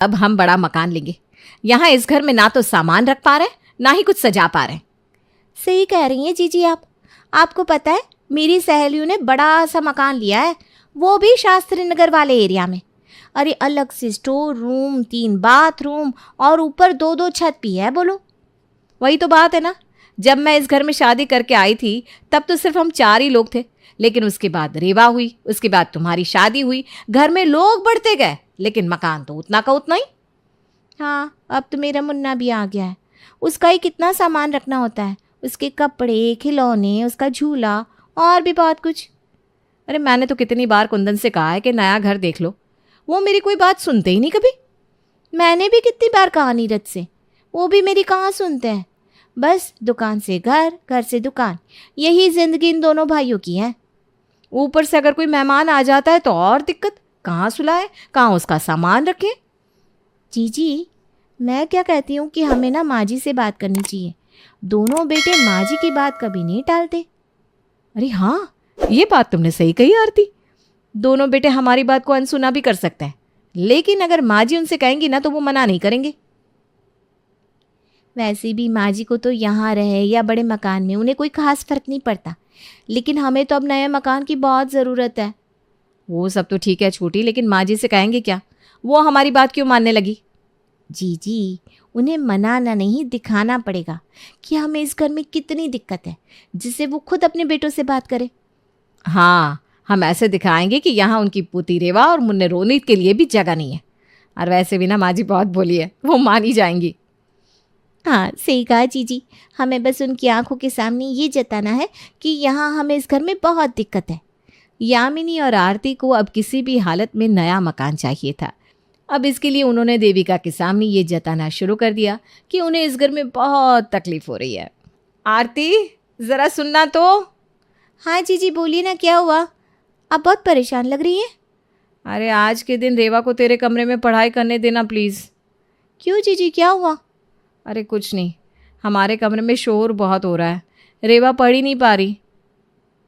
अब हम बड़ा मकान लेंगे। यहाँ इस घर में ना तो सामान रख पा रहे ना ही कुछ सजा पा रहे। सही कह रही हैं जीजी आप। आपको पता है मेरी सहेलियों ने बड़ा सा मकान लिया है, वो भी शास्त्री नगर वाले एरिया में। अरे अलग से स्टोर रूम, 3 बाथरूम और ऊपर 2-2 छत भी है। बोलो। वही तो बात है ना, जब मैं इस घर में शादी करके आई थी तब तो सिर्फ हम 4 ही लोग थे, लेकिन उसके बाद रेवा हुई, उसके बाद तुम्हारी शादी हुई, घर में लोग बढ़ते गए लेकिन मकान तो उतना का उतना ही। हाँ, अब तो मेरा मुन्ना भी आ गया है। उसका ही कितना सामान रखना होता है, उसके कपड़े, खिलौने, उसका झूला और भी बहुत कुछ। अरे मैंने तो कितनी बार कुंदन से कहा है कि नया घर देख लो, वो मेरी कोई बात सुनते ही नहीं कभी। मैंने भी कितनी बार कहा नीरज से, वो भी मेरी कहाँ सुनते हैं। बस दुकान से घर, घर से दुकान, यही जिंदगी इन दोनों भाइयों की है। ऊपर से अगर कोई मेहमान आ जाता है तो और दिक्कत, कहाँ सुलाए, कहाँ उसका सामान रखे। जीजी, मैं क्या कहती हूँ कि हमें ना माँ जी से बात करनी चाहिए। दोनों बेटे माँ जी की बात कभी नहीं टालते। अरे हाँ, ये बात तुमने सही कही आरती। दोनों बेटे हमारी बात को अनसुना भी कर सकते हैं, लेकिन अगर माँ जी उनसे कहेंगी ना तो वो मना नहीं करेंगे। वैसे भी माँ जी को तो यहाँ रहे या बड़े मकान में उन्हें कोई खास फर्क नहीं पड़ता, लेकिन हमें तो अब नए मकान की बहुत ज़रूरत है। वो सब तो ठीक है छोटी, लेकिन माँ जी से कहेंगे क्या? वो हमारी बात क्यों मानने लगी? जी, उन्हें मनाना नहीं, दिखाना पड़ेगा कि हमें इस घर में कितनी दिक्कत है, जिससे वो खुद अपने बेटों से बात करे। हाँ, हम ऐसे दिखाएंगे कि यहाँ उनकी पुती रेवा और मुन्ने रोनित के लिए भी जगह नहीं है। और वैसे भी ना माँ जी बहुत बोली है, वो मान ही जाएंगी। हाँ, सही कहा जीजी। हमें बस उनकी आंखों के सामने ये जताना है कि यहाँ हमें इस घर में बहुत दिक्कत है। यामिनी और आरती को अब किसी भी हालत में नया मकान चाहिए था। अब इसके लिए उन्होंने देविका के सामने ये जताना शुरू कर दिया कि उन्हें इस घर में बहुत तकलीफ हो रही है। आरती, ज़रा सुनना तो। हाँ जीजी, बोलिए ना, क्या हुआ? आप बहुत परेशान लग रही हैं। अरे आज के दिन रेवा को तेरे कमरे में पढ़ाई करने देना प्लीज़। क्यों जीजी, क्या हुआ? अरे कुछ नहीं, हमारे कमरे में शोर बहुत हो रहा है, रेवा पढ़ ही नहीं पा रही,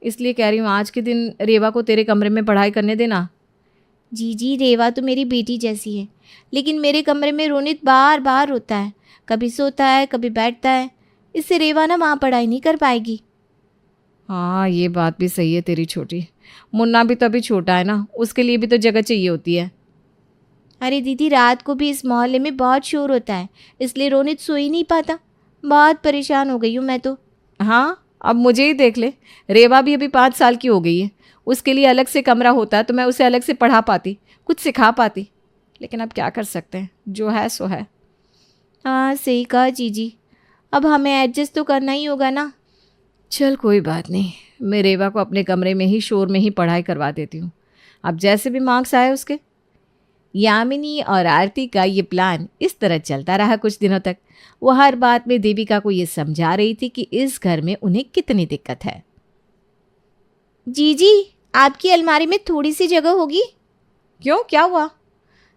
इसलिए कह रही हूँ आज के दिन रेवा को तेरे कमरे में पढ़ाई करने देना। जीजी, रेवा तो मेरी बेटी जैसी है, लेकिन मेरे कमरे में रोनित बार बार रोता है, कभी सोता है कभी बैठता है। इससे रेवा ना वहाँ पढ़ाई नहीं कर पाएगी। हाँ ये बात भी सही है तेरी छोटी, मुन्ना भी तो अभी छोटा है ना, उसके लिए भी तो जगह चाहिए होती है। अरे दीदी, रात को भी इस मोहल्ले में बहुत शोर होता है, इसलिए रोनित सो ही नहीं पाता। बहुत परेशान हो गई हूँ मैं तो। हाँ, अब मुझे ही देख ले, रेवा भी अभी 5 साल की हो गई है, उसके लिए अलग से कमरा होता तो मैं उसे अलग से पढ़ा पाती, कुछ सिखा पाती, लेकिन अब क्या कर सकते हैं, जो है सो है। हाँ सही कहा जीजी, अब हमें एडजस्ट तो करना ही होगा ना। चल कोई बात नहीं, मैं रेवा को अपने कमरे में ही शोर में ही पढ़ाई करवा देती हूँ, अब जैसे भी मार्क्स आए उसके। यामिनी और आरती का ये प्लान इस तरह चलता रहा कुछ दिनों तक। वो हर बात में देविका को ये समझा रही थी कि इस घर में उन्हें कितनी दिक्कत है। जीजी, आपकी अलमारी में थोड़ी सी जगह होगी? क्यों, क्या हुआ?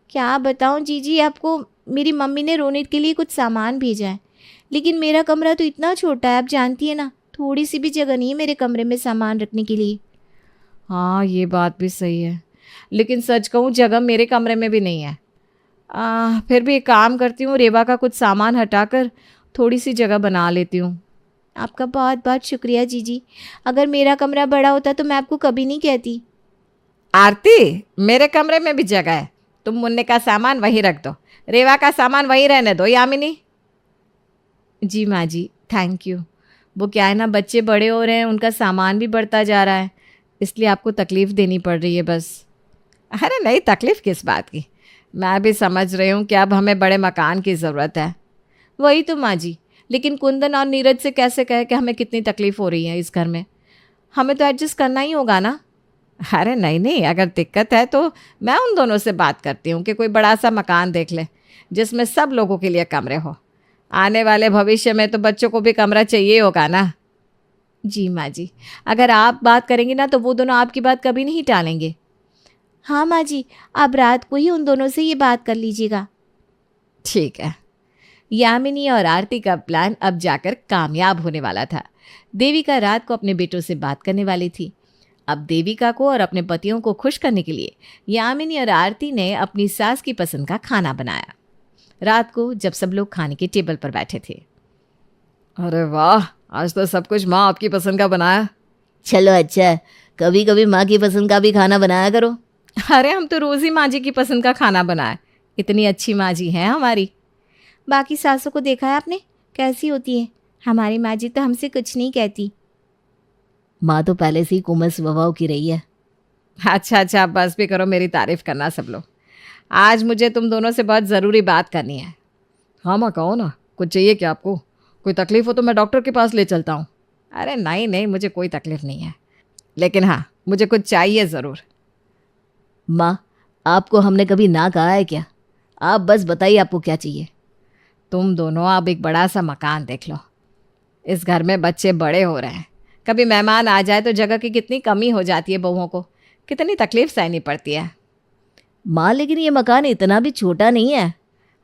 क्या बताऊं जीजी आपको, मेरी मम्मी ने रोनित के लिए कुछ सामान भेजा है, लेकिन मेरा कमरा तो इतना छोटा है, आप जानती है ना, थोड़ी सी भी जगह नहीं है मेरे कमरे में सामान रखने के लिए। हाँ ये बात भी सही है, लेकिन सच कहूँ जगह मेरे कमरे में भी नहीं है। फिर भी एक काम करती हूँ, रेवा का कुछ सामान हटाकर थोड़ी सी जगह बना लेती हूँ। आपका बहुत बहुत शुक्रिया जीजी, अगर मेरा कमरा बड़ा होता तो मैं आपको कभी नहीं कहती। आरती, मेरे कमरे में भी जगह है, तुम मुन्ने का सामान वहीं रख दो, रेवा का सामान वहीं रहने दो। यामिनी। जी माँ जी, थैंक यू। वो क्या है ना, बच्चे बड़े हो रहे हैं, उनका सामान भी बढ़ता जा रहा है, इसलिए आपको तकलीफ़ देनी पड़ रही है बस। अरे नहीं, तकलीफ़ किस बात की, मैं भी समझ रही हूँ कि अब हमें बड़े मकान की ज़रूरत है। वही तो माँ जी, लेकिन कुंदन और नीरज से कैसे कहे कि हमें कितनी तकलीफ़ हो रही है इस घर में, हमें तो एडजस्ट करना ही होगा ना। अरे नहीं नहीं, अगर दिक्कत है तो मैं उन दोनों से बात करती हूँ कि कोई बड़ा सा मकान देख ले जिसमें सब लोगों के लिए कमरे हो, आने वाले भविष्य में तो बच्चों को भी कमरा चाहिए होगा ना। जी माँ जी, अगर आप बात करेंगी ना तो वो दोनों आपकी बात कभी नहीं टालेंगे। हाँ माँ जी, आप रात को ही उन दोनों से ये बात कर लीजिएगा। ठीक है। यामिनी और आरती का प्लान अब जाकर कामयाब होने वाला था। देविका रात को अपने बेटों से बात करने वाली थी। अब देविका को और अपने पतियों को खुश करने के लिए यामिनी और आरती ने अपनी सास की पसंद का खाना बनाया। रात को जब सब लोग खाने के टेबल पर बैठे थे, अरे वाह, आज तो सब कुछ माँ आपकी पसंद का बनाया। चलो अच्छा, कभी कभी माँ की पसंद का भी खाना बनाया करो। अरे हम तो रोज़ ही माँ जी की पसंद का खाना बनाए, इतनी अच्छी माँ जी हैं हमारी। बाकी सासों को देखा है आपने कैसी होती है? हमारी माँ जी तो हमसे कुछ नहीं कहती। माँ तो पहले से ही कोमल स्वभाव की रही है। अच्छा, बस भी करो मेरी तारीफ करना सब लोग। आज मुझे तुम दोनों से बहुत ज़रूरी बात करनी है। हाँ माँ, कहो ना, कुछ चाहिए क्या आपको? कोई तकलीफ़ हो तो मैं डॉक्टर के पास ले चलता हूँ। अरे नहीं, मुझे कोई तकलीफ़ नहीं है, लेकिन हाँ, मुझे कुछ चाहिए ज़रूर। माँ, आपको हमने कभी ना कहा है क्या? आप बस बताइए आपको क्या चाहिए। तुम दोनों अब एक बड़ा सा मकान देख लो। इस घर में बच्चे बड़े हो रहे हैं, कभी मेहमान आ जाए तो जगह की कितनी कमी हो जाती है, बहुओं को कितनी तकलीफ़ सहनी पड़ती है। माँ, लेकिन ये मकान इतना भी छोटा नहीं है।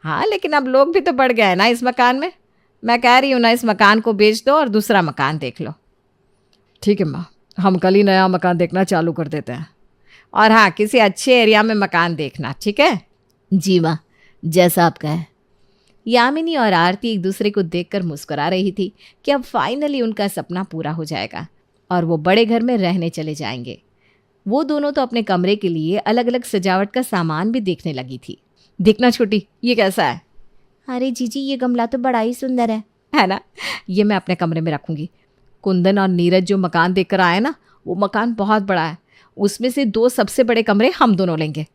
हाँ, लेकिन अब लोग भी तो बढ़ गए हैं ना इस मकान में। मैं कह रही हूँ ना, इस मकान को बेच दो और दूसरा मकान देख लो। ठीक है माँ, हम कल ही नया मकान देखना चालू कर देते हैं। और हाँ, किसी अच्छे एरिया में मकान देखना, ठीक है? जी माँ, जैसा आप कहें। यामिनी और आरती एक दूसरे को देखकर मुस्कुरा रही थी कि अब फाइनली उनका सपना पूरा हो जाएगा और वो बड़े घर में रहने चले जाएंगे। वो दोनों तो अपने कमरे के लिए अलग अलग सजावट का सामान भी देखने लगी थी। देखना छोटी, ये कैसा है? अरे जीजी, ये गमला तो बड़ा ही सुंदर है ना? ये मैं अपने कमरे में रखूंगी। कुंदन और नीरज जो मकान देखकर आए ना, वो मकान बहुत बड़ा है। उसमें से 2 सबसे बड़े कमरे हम दोनों लेंगे।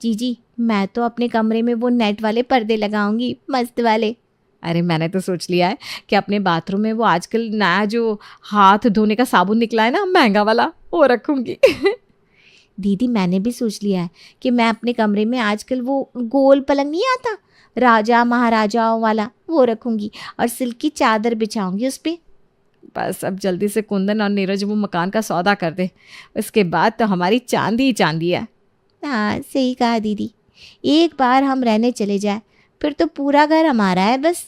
जीजी, मैं तो अपने कमरे में वो नेट वाले पर्दे लगाऊंगी, मस्त वाले। अरे मैंने तो सोच लिया है कि अपने बाथरूम में वो आजकल नया जो हाथ धोने का साबुन निकला है ना, महंगा वाला, वो रखूंगी। दीदी, मैंने भी सोच लिया है कि मैं अपने कमरे में आजकल वो गोल पलंग नहीं आता राजा महाराजाओं वाला, वो रखूंगी और सिल्क की चादर बिछाऊंगी उस पर। बस अब जल्दी से कुंदन और नीरज वो मकान का सौदा कर दे, इसके बाद तो हमारी चांदी ही चांदी है। हाँ, सही कहा दीदी। एक बार हम रहने चले जाए फिर तो पूरा घर हमारा है बस।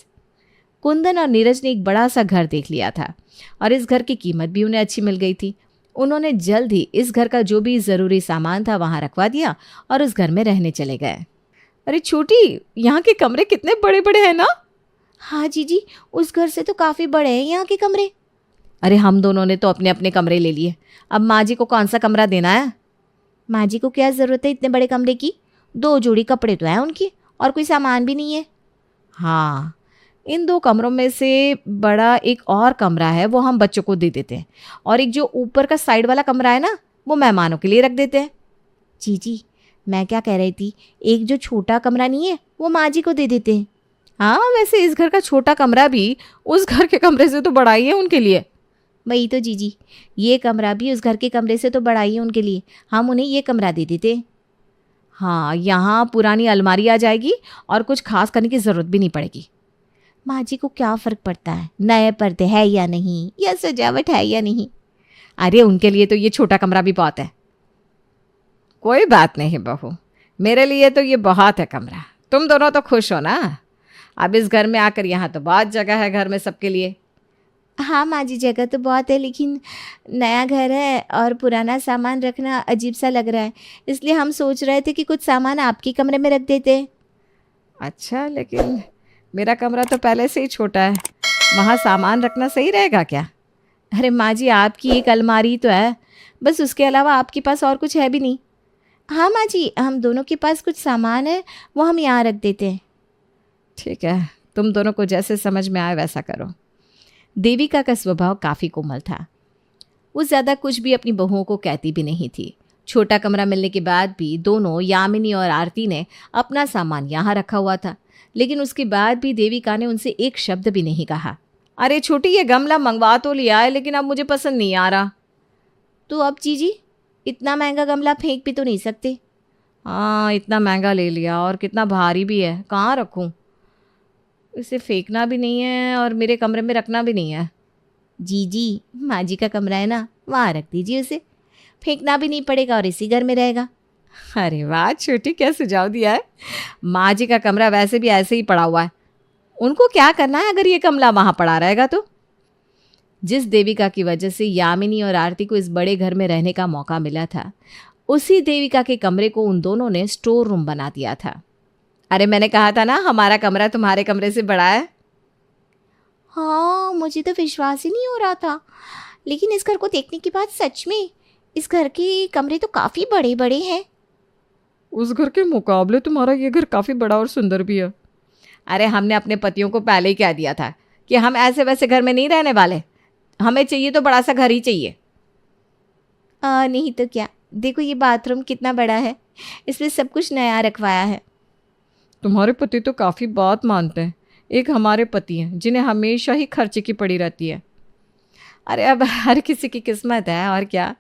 कुंदन और नीरज ने एक बड़ा सा घर देख लिया था और इस घर की कीमत भी उन्हें अच्छी मिल गई थी। उन्होंने जल्द ही इस घर का जो भी ज़रूरी सामान था वहाँ रखवा दिया और उस घर में रहने चले गए। अरे छोटी, यहाँ के कमरे कितने बड़े बड़े हैं ना? हाँ जीजी, उस घर से तो काफ़ी बड़े हैं यहाँ के कमरे। अरे हम दोनों ने तो अपने अपने कमरे ले लिए, अब माँ जी को कौन सा कमरा देना है? माँ जी को क्या ज़रूरत है इतने बड़े कमरे की? 2 जोड़ी कपड़े तो हैं उनकी और कोई सामान भी नहीं है। हाँ, इन 2 कमरों में से बड़ा एक और कमरा है, वो हम बच्चों को दे देते हैं और एक जो ऊपर का साइड वाला कमरा है ना, वो मेहमानों के लिए रख देते हैं। जी, मैं क्या कह रही थी, एक जो छोटा कमरा नहीं है वो माँ जी को दे देते हैं। हाँ, वैसे इस घर का छोटा कमरा भी उस घर के कमरे से तो बड़ा ही है उनके लिए। वही तो जीजी, ये कमरा भी उस घर के कमरे से तो बड़ा ही है उनके लिए, हम उन्हें ये कमरा दे देते। हाँ, यहाँ पुरानी अलमारी आ जाएगी और कुछ खास करने की ज़रूरत भी नहीं पड़ेगी। माँ जी को क्या फ़र्क पड़ता है नए पर्दे है या नहीं, या सजावट है या नहीं? अरे उनके लिए तो ये छोटा कमरा भी बहुत है। कोई बात नहीं बहू, मेरे लिए तो ये बहुत है कमरा। तुम दोनों तो खुश हो ना? अब इस घर में आकर यहाँ तो बहुत जगह है घर में सबके लिए। हाँ माँ जी, जगह तो बहुत है, लेकिन नया घर है और पुराना सामान रखना अजीब सा लग रहा है, इसलिए हम सोच रहे थे कि कुछ सामान आपके कमरे में रख देते। अच्छा, लेकिन मेरा कमरा तो पहले से ही छोटा है, वहाँ सामान रखना सही रहेगा क्या? अरे माँ जी, आपकी एक अलमारी तो है, बस उसके अलावा आपके पास और कुछ है भी नहीं। हाँ माँ जी, हम दोनों के पास कुछ सामान है, वो हम यहाँ रख देते हैं। ठीक है, तुम दोनों को जैसे समझ में आए वैसा करो। देविका का स्वभाव काफ़ी कोमल था, वो ज़्यादा कुछ भी अपनी बहुओं को कहती भी नहीं थी। छोटा कमरा मिलने के बाद भी दोनों, यामिनी और आरती ने अपना सामान यहाँ रखा हुआ था, लेकिन उसके बाद भी देविका ने उनसे एक शब्द भी नहीं कहा। अरे छोटी, ये गमला मंगवा तो लिया है, लेकिन अब मुझे पसंद नहीं आ रहा। तो अब जीजी, इतना महंगा गमला फेंक भी तो नहीं सकते। हाँ, इतना महंगा ले लिया और कितना भारी भी है, कहाँ रखूँ? इसे फेंकना भी नहीं है और मेरे कमरे में रखना भी नहीं है। जी, माँ जी का कमरा है ना, वहाँ रख दीजिए उसे, फेंकना भी नहीं पड़ेगा और इसी घर में रहेगा। अरे वाह छोटी, क्या सुझाव दिया है। माँ जी का कमरा वैसे भी ऐसे ही पड़ा हुआ है, उनको क्या करना है अगर ये कमला वहाँ पड़ा रहेगा तो? जिस देविका की वजह से यामिनी और आरती को इस बड़े घर में रहने का मौका मिला था, उसी देविका के कमरे को उन दोनों ने स्टोर रूम बना दिया था। अरे मैंने कहा था ना, हमारा कमरा तुम्हारे कमरे से बड़ा है। हाँ, मुझे तो विश्वास ही नहीं हो रहा था, लेकिन इस घर को देखने के बाद सच में इस घर के कमरे तो काफ़ी बड़े बड़े हैं। उस घर के मुकाबले तुम्हारा ये घर काफ़ी बड़ा और सुंदर भी है। अरे हमने अपने पतियों को पहले ही कह दिया था कि हम ऐसे वैसे घर में नहीं रहने वाले, हमें चाहिए तो बड़ा सा घर ही चाहिए। नहीं तो क्या, देखो ये बाथरूम कितना बड़ा है, इसमें सब कुछ नया रखवाया है। तुम्हारे पति तो काफ़ी बात मानते हैं। एक हमारे पति हैं जिन्हें हमेशा ही खर्चे की पड़ी रहती है। अरे अब हर किसी की किस्मत है और क्या।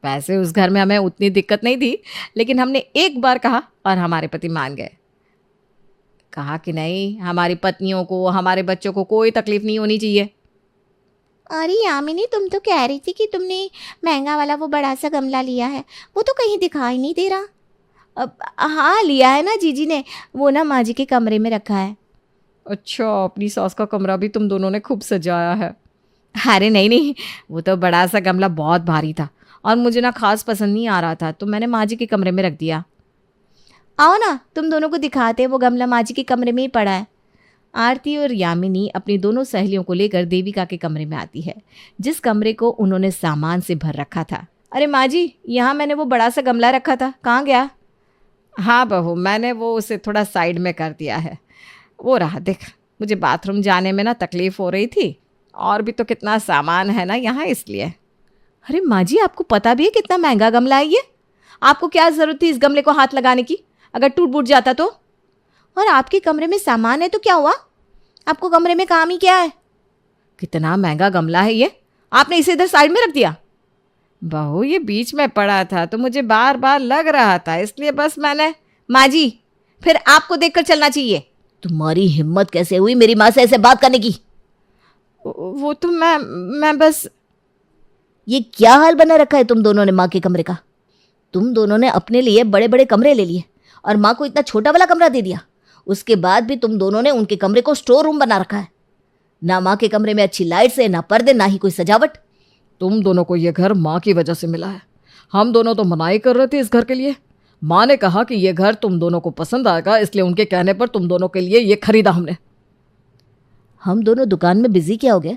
वैसे उस घर में हमें उतनी दिक्कत नहीं थी, लेकिन हमने एक बार कहा और हमारे पति मान गए। कहा कि नहीं, हमारी पत्नियों को, हमारे बच्चों को कोई तकलीफ नहीं होनी चाहिए। अरे यामिनी, तुम तो कह रही थी कि तुमने महंगा वाला वो बड़ा सा गमला लिया है, वो तो कहीं दिखाई नहीं दे रहा। हाँ लिया है ना जीजी ने, वो ना माँ जी के कमरे में रखा है। अच्छा, अपनी सास का कमरा भी तुम दोनों ने खूब सजाया है। अरे नहीं नहीं, वो तो बड़ा सा गमला बहुत भारी था और मुझे ना खास पसंद नहीं आ रहा था, तो मैंने माँ जी के कमरे में रख दिया। आओ ना, तुम दोनों को दिखाते, वो गमला माँ जी के कमरे में ही पड़ा है। आरती और यामिनी अपनी दोनों सहेलियों को लेकर देविका के कमरे में आती है, जिस कमरे को उन्होंने सामान से भर रखा था। अरे माँ जी, यहाँ मैंने वो बड़ा सा गमला रखा था, कहाँ गया? हाँ बहू, मैंने वो उसे थोड़ा साइड में कर दिया है। वो रहा, देख, मुझे बाथरूम जाने में ना तकलीफ़ हो रही थी, और भी तो कितना सामान है ना यहाँ, इसलिए। अरे माँ जी, आपको पता भी है कितना महंगा गमला है ये? आपको क्या ज़रूरत थी इस गमले को हाथ लगाने की? अगर टूट फूट जाता तो? और आपके कमरे में सामान है तो क्या हुआ? आपको कमरे में काम ही क्या है? कितना महंगा गमला है ये, आपने इसे इधर साइड में रख दिया। बहू, ये बीच में पड़ा था तो मुझे बार बार लग रहा था, इसलिए बस मैंने। माँ जी, फिर आपको देखकर चलना चाहिए। तुम्हारी हिम्मत कैसे हुई मेरी माँ से ऐसे बात करने की? वो तो मैं बस। ये क्या हाल बना रखा है तुम दोनों ने माँ के कमरे का? तुम दोनों ने अपने लिए बड़े बड़े कमरे ले लिए और माँ को इतना छोटा वाला कमरा दे दिया। उसके बाद भी तुम दोनों ने उनके कमरे को स्टोर रूम बना रखा है। ना माँ के कमरे में अच्छी लाइट्स है, ना पर्दे, ना ही कोई सजावट। तुम दोनों को ये घर माँ की वजह से मिला है। हम दोनों तो मनाही कर रहे थे इस घर के लिए। माँ ने कहा कि ये घर तुम दोनों को पसंद आएगा, इसलिए उनके कहने पर तुम दोनों के लिए ये खरीदा हमने। हम दोनों दुकान में बिजी क्या हो गए?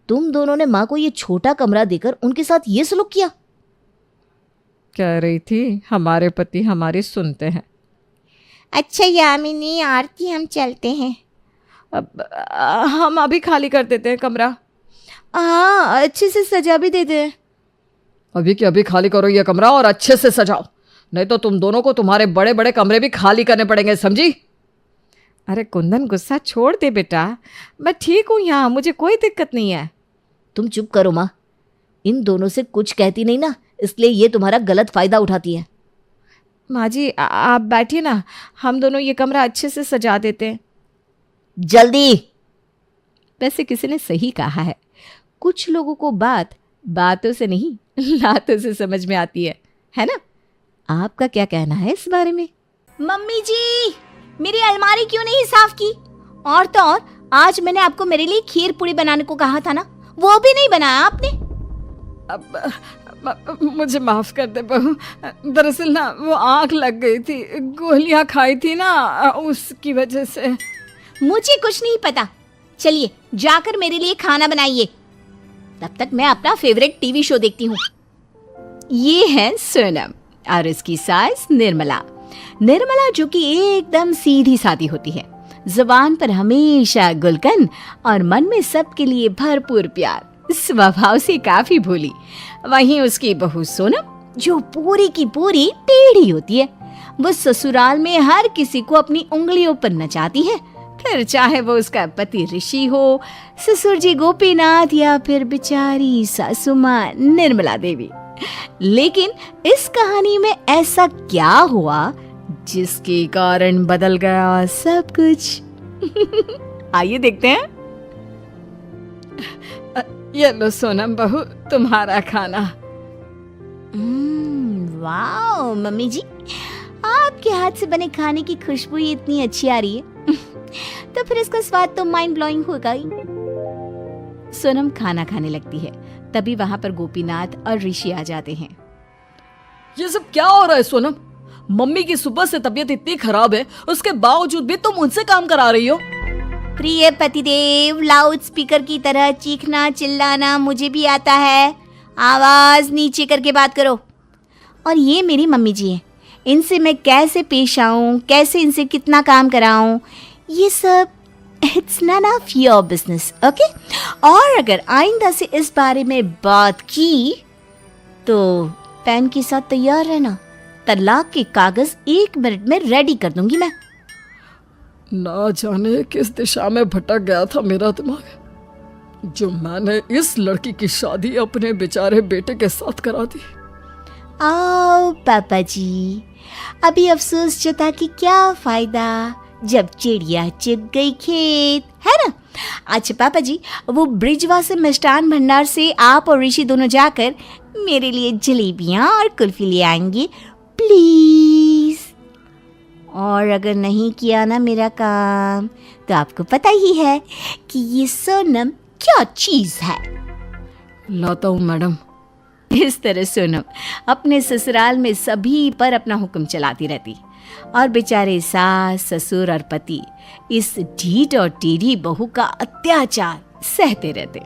तुम दोनों ने माँ को ये छोटा कमरा देकर उनके साथ ये सलूक किया। कह रही थी हमारे पति हमारी सुनते हैं। अच्छा यामिनी, आरती, हम चलते हैं। अब हम अभी खाली कर देते हैं कमरा। हाँ, अच्छे से सजा भी दे दे। अभी के अभी खाली करो ये कमरा और अच्छे से सजाओ, नहीं तो तुम दोनों को तुम्हारे बड़े बड़े कमरे भी खाली करने पड़ेंगे, समझी? अरे कुंदन, गुस्सा छोड़ दे बेटा, मैं ठीक हूँ यहाँ, मुझे कोई दिक्कत नहीं है। तुम चुप करो माँ, इन दोनों से कुछ कहती नहीं ना, इसलिए ये तुम्हारा गलत फायदा उठाती है। माँ जी, आप बैठिए ना, हम दोनों ये कमरा अच्छे से सजा देते हैं। जल्दी। वैसे किसी ने सही कहा है, कुछ लोगों को बात बातों से नहीं लातों से समझ में आती है ना? आपका क्या कहना है इस बारे में? मम्मी जी, मेरी अलमारी क्यों नहीं साफ की? और तो और, आज मैंने आपको मेरे लिए खीर पूड़ी बनाने को कहा था ना, वो भी नहीं बनाया आपने। अब मुझे माफ कर दे बहू, दरअसल ना वो आँख लग गई थी, गोलियां खाई थी ना, उसकी वजह से। मुझे कुछ नहीं पता, चलिए जाकर मेरे लिए खाना बनाइए, तब तक मैं अपना फेवरेट टीवी शो देखती हूँ। ये है सोनम और इसकी सास निर्मला। निर्मला जो कि एकदम सीधी सादी होती है, जुबान पर हमेशा गुलकंद और मन में सबके लिए भरपूर प्यार, स्वभाव से काफी भोली। वहीं उसकी बहू सोनम जो पूरी की पूरी टेढ़ी होती है। वो ससुराल में हर किसी को अपनी उंगलियों पर नचाती है, फिर चाहे वो उसका पति ऋषि हो, ससुर जी गोपीनाथ या फिर बेचारी सासू माँ निर्मला देवी। लेकिन इस कहानी में ऐसा क्या हुआ जिसके कारण बदल गया सब कुछ? आइए देखते हैं। ये लो सोनम बहू, तुम्हारा खाना। वाओ मम्मी जी, आपके हाथ से बने खाने की खुशबू ही इतनी अच्छी आ रही है तो फिर इसका स्वाद तो माइंड ब्लोइंग होगा ही। सोनम खाना खाने लगती है। तभी वहां पर गोपीनाथ और ऋषि आ जाते हैं। ये सब क्या हो रहा है सोनम? मम्मी की सुबह से तबीयत इतनी खराब है, उसके बावजूद भी तुम उनसे काम करा रही हो। प्रिय पतिदेव, लाउड स्पीकर की तरह चीखना चिल्लाना मुझे भी आता है। आवाज नीचे करके बात करो। और ये मेरी मम्मी जी हैं, इनसे मैं कैसे पेश आऊँ, कैसे इनसे कितना काम कराऊँ, ये सब it's none of your business, okay. और अगर आइंदा से इस बारे में बात की तो पेन के साथ तैयार रहना, तलाक के कागज 1 मिनट में रेडी कर दूंगी मैं। ना जाने किस दिशा में भटक गया था मेरा दिमाग, जो मैंने इस लड़की की शादी अपने बेचारे बेटे के साथ करा दी। आओ पापा जी, अभी अफसोस जता कि क्या फायदा, जब चिड़िया चुग गई खेत, है ना। अच्छा पापा जी, वो ब्रिजवा से मिष्ठान भंडार से आप और ऋषि दोनों जाकर मेरे लिए जलेबियाँ और कुल्फी ले आएंगे प्लीज। और अगर नहीं किया ना मेरा काम तो आपको पता ही है कि ये सोनम क्या चीज है। लाता हूँ मैडम। इस तरह सोनम अपने ससुराल में सभी पर अपना हुक्म चलाती रहती और बेचारे सास ससुर और पति इस ढीठ और टेढ़ी बहू का अत्याचार सहते रहते।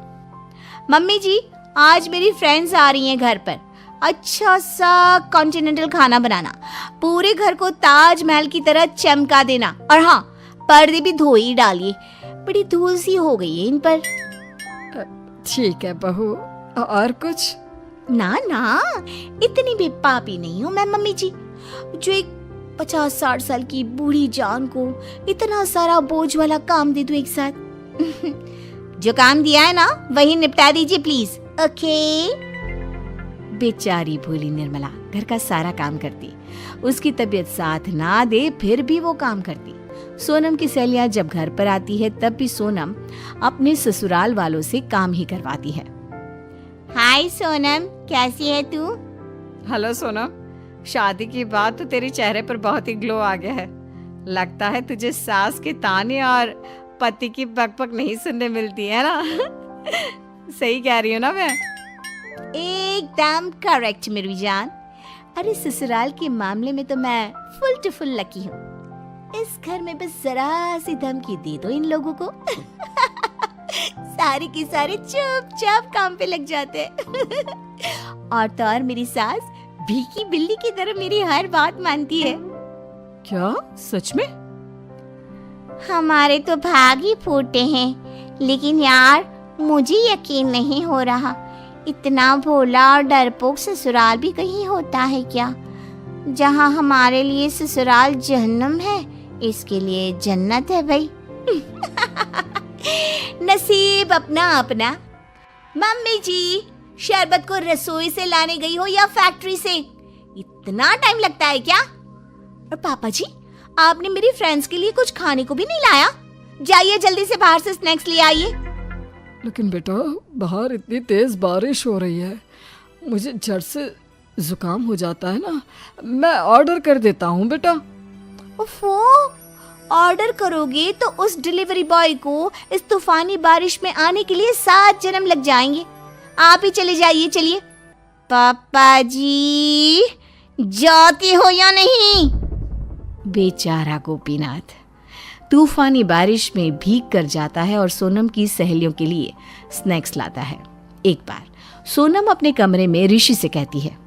मम्मी जी, आज मेरी फ्रेंड्स आ रही हैं घर पर। अच्छा सा कॉन्टिनेंटल खाना बनाना, पूरे घर को ताजमहल की तरह चमका देना, और हाँ, पर्दे भी धो ही डालिए, बड़ी धूल सी हो गई है इन पर। ठीक है बहू, और कुछ? ना ना, इतनी भी पापी नहीं हूँ मैं मम्मी जी, जो एक 50-60 साल की बूढ़ी जान को इतना सारा बोझ वाला काम दे दूं एक साथ। जो काम दिया है ना वही निपटा दीजिए प्लीज, ओके। बेचारी भोली निर्मला घर का सारा काम करती, उसकी तबीयत साथ ना दे फिर भी वो काम करती। सोनम की सहेलियां जब घर पर आती है तब भी सोनम अपने ससुराल वालों से काम ही करवाती है। हाय सोनम, कैसी है तू? हेलो सोनम, शादी की बात तो तेरे चेहरे पर बहुत ही ग्लो आ गया है। लगता है तुझे सास के ताने और पति की बकबक नहीं सुनने मिलती है ना। सही कह रही हूँ ना मैं? एकदम करेक्ट मेरी जान। अरे ससुराल के मामले में तो मैं फुल टू फुल लकी हूँ। इस घर में बस जरा सी धमकी दे दो इन लोगों को, सारे के सारे चुपचाप काम पे लग जाते हैं। और तो और मेरी सास भीगी बिल्ली की तरह मेरी हर बात मानती है। क्या सच में? हमारे तो भाग ही फूटे हैं, लेकिन यार मुझे यकीन नहीं हो रहा, इतना भोला और डरपोक ससुराल भी कहीं होता है क्या? जहाँ हमारे लिए ससुराल जहन्नम है, इसके लिए जन्नत है भाई। नसीब अपना अपना। मम्मी जी, शरबत को रसोई से लाने गई हो या फैक्ट्री से? इतना टाइम लगता है क्या? और पापा जी, आपने मेरी फ्रेंड्स के लिए कुछ खाने को भी नहीं लाया? जाइए जल्दी से बाहर से स्नैक्स ले आइए। लेकिन बेटा, बाहर इतनी तेज बारिश हो रही है, मुझे झट से जुकाम हो जाता है ना। मैं ऑर्डर कर देता हूँ बेटा। ओफो, ऑर्डर करोगे तो उस डिलीवरी बॉय को इस तूफानी बारिश में आने के लिए 7 जन्म लग जाएंगे। आप ही चले जाइए, चलिए। पापा जी, जाते हो या नहीं? बेचारा गोपीनाथ तूफानी बारिश में भीग कर जाता है और सोनम की सहेलियों के लिए स्नैक्स लाता है। एक बार सोनम अपने कमरे में ऋषि से कहती है,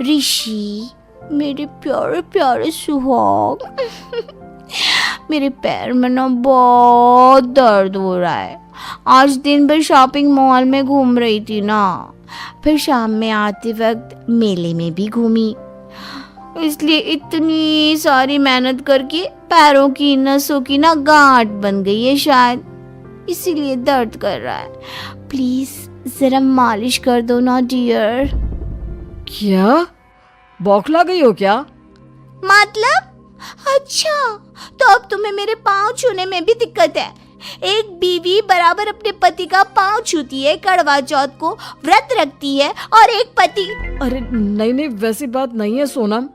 ऋषि, मेरे प्यारे प्यारे सुहाग, मेरे पैर में ना बहुत दर्द हो रहा है। आज दिन भर शॉपिंग मॉल में घूम रही थी ना, फिर शाम में आते वक्त मेले में भी घूमी, इसलिए इतनी सारी मेहनत करके पैरों की नसों की ना गांठ बन गई है शायद, इसीलिए दर्द कर रहा है। प्लीज जरा मालिश कर दो ना डियर। क्या बौखला गई हो क्या? मतलब? अच्छा, तो अब तुम्हें मेरे पाँव छूने में भी दिक्कत है? एक बीवी बराबर अपने पति का पाँव छूती है, कड़वा चौथ को व्रत रखती है, और एक पति। अरे नहीं नहीं, वैसी बात नहीं है सोनम।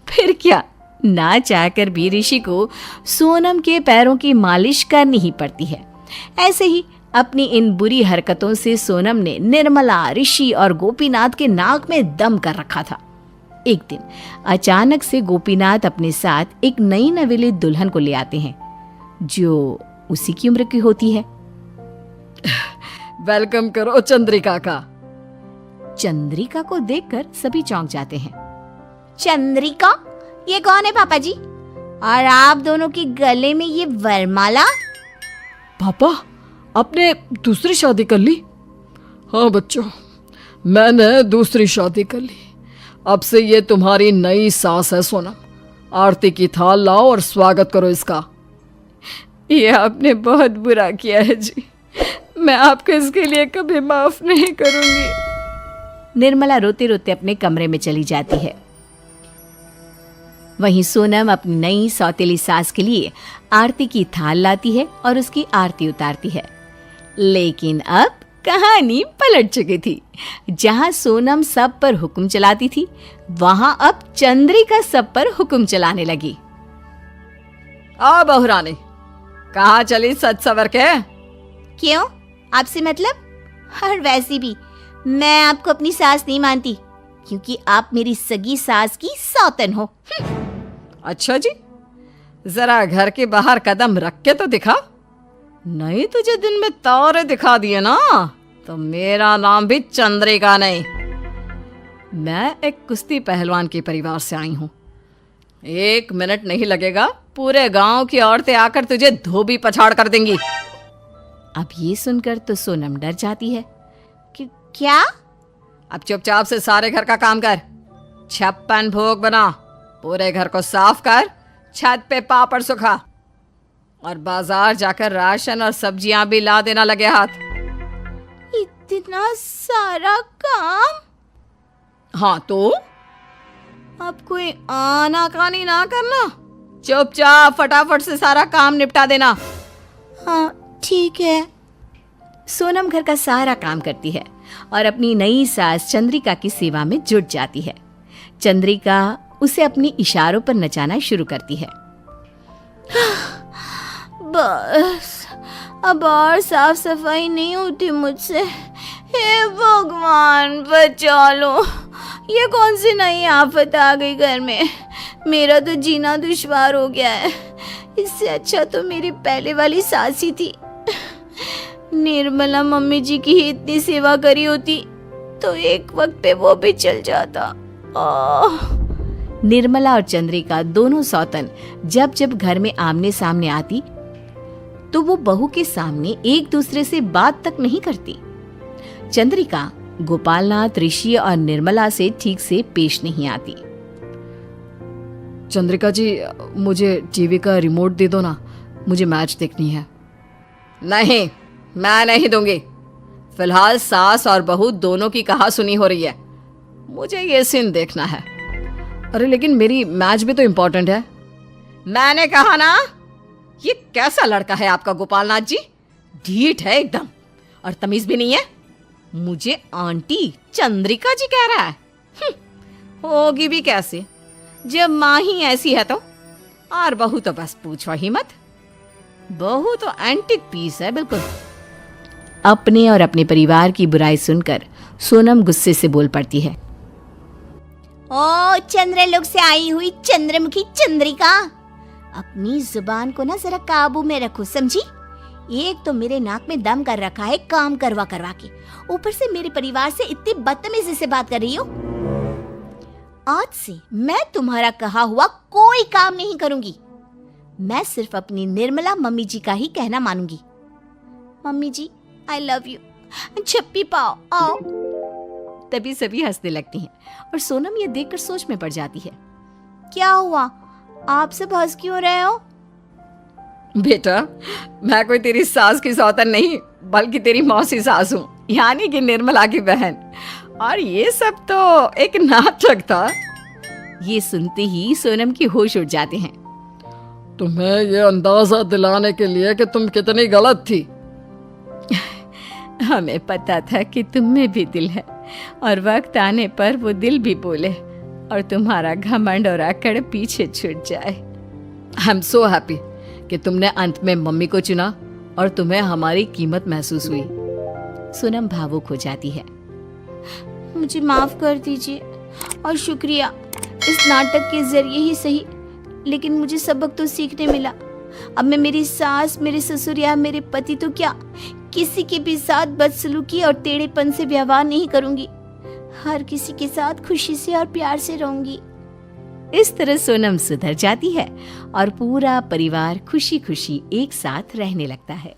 फिर क्या, ना चाहकर भी ऋषि को सोनम के पैरों की मालिश करनी ही पड़ती है। ऐसे ही अपनी इन बुरी हरकतों से सोनम ने निर्मला, ऋषि और गोपीनाथ के नाक में दम कर रखा था। एक दिन अचानक से गोपीनाथ अपने साथ एक नई नवेली दुल्हन को ले आते हैं जो उसी की उम्र की होती है। वेलकम करो चंद्रिका का। चंद्रिका को देखकर सभी चौंक जाते हैं। चंद्रिका? ये कौन है पापा जी? और आप दोनों के गले में ये वरमाला? पापा, आपने दूसरी शादी कर ली? हाँ बच्चों, मैंने दूसरी शादी कर ली। अब से ये तुम्हारी नई सास है सोनम। आरती की थाल लाओ और स्वागत करो इसका। ये आपने बहुत बुरा किया है जी, मैं आपको इसके लिए कभी माफ नहीं करूंगी। निर्मला रोते रोते अपने कमरे में चली जाती है। वहीं सोनम अपनी नई सौतेली सास के लिए आरती की थाल लाती है और उसकी आरती उतारती है। लेकिन अब कहानी पलट चुकी थी। जहां सोनम सब पर हुक्म चलाती थी, वहां अब चंद्रिका सब पर हुक्म चलाने लगी। आ बहुरानी, कहाँ चली सच सवर के? क्यों? आपसे मतलब? और वैसे भी मैं आपको अपनी सास नहीं मानती, क्योंकि आप मेरी सगी सास की सौतन हो। अच्छा जी, जरा घर के बाहर कदम रख के तो दिखा। नहीं तुझे दिन में तारे दिखा दिए ना, तो मेरा नाम भी चंद्रिका नहीं। मैं एक कुश्ती पहलवान के परिवार से आई हूं। 1 मिनट नहीं लगेगा, पूरे गांव की औरतें आकर तुझे धोबी पछाड़ कर देंगी। अब ये सुनकर तो सोनम डर जाती है। क्या? अब चुपचाप से सारे घर का काम कर। 56 भोग बना, पूरे घर को साफ कर, छत पे पापड़ सुखा और बाजार जाकर राशन और सब्जियां भी ला देना लगे हाथ। इतना सारा काम? हाँ तो अब कोई आनाकानी ना करना, चुपचाप फटाफट से सारा काम निपटा देना। हाँ ठीक है। सोनम घर का सारा काम करती है और अपनी नई सास चंद्रिका की सेवा में जुट जाती है। चंद्रिका उसे अपनी इशारों पर नचाना शुरू करती है। बस अब और साफ सफाई नहीं होती मुझसे। हे भगवान बचा लो, ये कौन सी नई आफत आ गई घर में। मेरा तो जीना दुश्वार हो गया है। इससे अच्छा तो मेरी पहले वाली सास ही थी। निर्मला मम्मी जी की ही इतनी सेवा करी होती तो एक वक्त पे वो भी चल जाता। निर्मला और चंद्रिका दोनों सौतन जब जब घर में आमने सामने आती तो वो बहू के सामने एक दूसरे से बात तक नहीं करती। चंद्रिका गोपालनाथ, ऋषि और निर्मला से ठीक से पेश नहीं आती। चंद्रिका जी, मुझे टीवी का रिमोट दे दो ना, मुझे मैच देखनी है। नहीं, मैं नहीं दूंगी। फिलहाल सास और बहू दोनों की कहा सुनी हो रही है, मुझे ये सीन देखना है। अरे लेकिन मेरी मैच भी तो इम्पोर्टेंट है। मैंने कहा ना, ये कैसा लड़का है आपका गोपालनाथ जी? ढीठ है एकदम और तमीज भी नहीं है। मुझे आंटी चंद्रिका जी कह रहा है। होगी भी कैसे जब माँ ही ऐसी है तो। और बहू तो बस पूछो ही मत, बहू तो एंटिक पीस है बिल्कुल। अपने और अपने परिवार की बुराई सुनकर सोनम गुस्से से बोल पड़ती है। ओ चंद्रलोक से आई हुई चंद्रमुखी चंद्रिका, अपनी जुबान को ना जरा काबू में रखो, समझी? एक तो मेरे नाक में दम कर रखा है काम करवा करवा के, ऊपर से मेरे परिवार से इतनी बदतमीजी से बात कर रही हो। आज से मैं तुम्हारा कहा हुआ कोई काम नहीं करूंगी। मैं सिर्फ अपनी निर्मला मम्मी जी का ही कहना मानूंगी। Mummy ji I love you, छप्पी पाओ आओ। तभी सभी हंसने लगती हैं और सोनम ये देखकर सोच में पड़ जाती है। क्या हुआ, आप सब हंस क्यों रहे हो? बेटा, मैं कोई तेरी सास की सौतन नहीं, बल्कि तेरी मौसी सास हूँ, यानी कि निर्मला की बहन। और ये सब तो एक नाटक था। ये सुनते ही सोनम की होश उड़ जाते हैं। तुम्हें ये अंदाजा दिलाने के लिए कि तुम कितनी गलत थी। हमें पता था कि तुम में भी दिल है और वक्त आने पर वो दिल भी बोले और तुम्हारा घमंड और अकड़ पीछे छूट जाए। आई एम सो हैप्पी कि तुमने अंत में मम्मी को चुना और तुम्हें हमारी कीमत महसूस हुई। सोनम भावुक हो जाती है। मुझे माफ कर दीजिए और शुक्रिया, इस नाटक के जरिए ही सही, लेकिन मुझे सबक तो सीखने मिला। अब मैं मेरी सास, मेरे ससुर या मेरे पति तो क्या, किसी के भी साथ बदसलूकी और टेढ़ेपन से व्यवहार नहीं करूंगी। हर किसी के साथ खुशी से और प्यार से रहूंगी। इस तरह सोनम सुधर जाती है और पूरा परिवार खुशी खुशी एक साथ रहने लगता है।